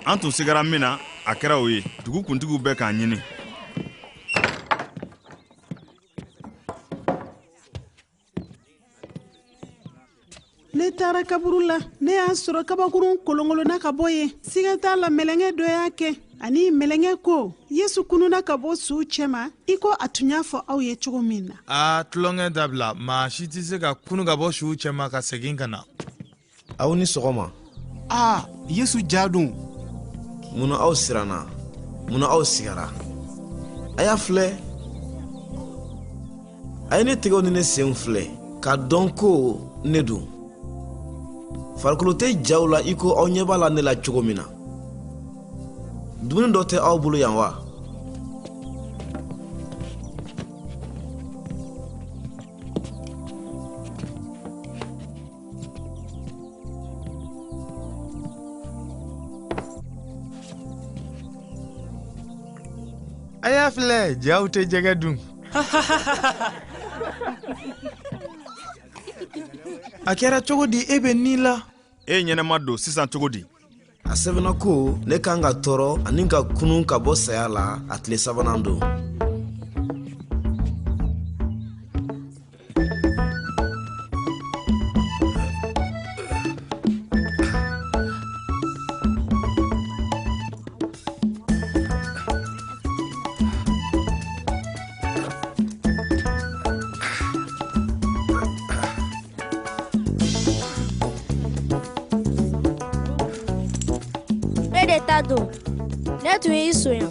An tun sigara min na a kɛra o ye dugu kuntigiw bɛ k'a ɲini. Ne taara kaburu la, ne y'a sɔrɔ kabakurun kolonkolonna ka bɔ yen. Siga t'a la mɛlɛngɛ dɔ y'a kɛ. Ani mɛlɛngɛ ko, Yesu kununa ka bɔ su cɛma, i ko a tun y'a fɔ aw ye cogo min na. Tulonkɛ dabila, maa si tɛ se ka kunu ka bɔ su cɛma ka segin ka na. Aw ni sɔgɔma. Yesu jadun. Munna aw siranna? Munna aw sigara? A y'a filɛ. A ye ne tɛgɛw ni ne sen filɛ, ka dɔn ko ne don. Farikolo tɛ jaw la i ko aw ɲɛ b'a la ne la cogo min na. Dumuni dɔ tɛ aw bolo yan wa? A y'a filɛ, jaw tɛ jɛgɛ dun. A kɛra cogo di e bɛ ni la? E ɲɛnɛma don sisan cogo di? A sɛbɛnna ko ne kan ka tɔɔrɔ ani ka kunun ka bɔ saya la a tile sabanan don. Ne tun y'i sonya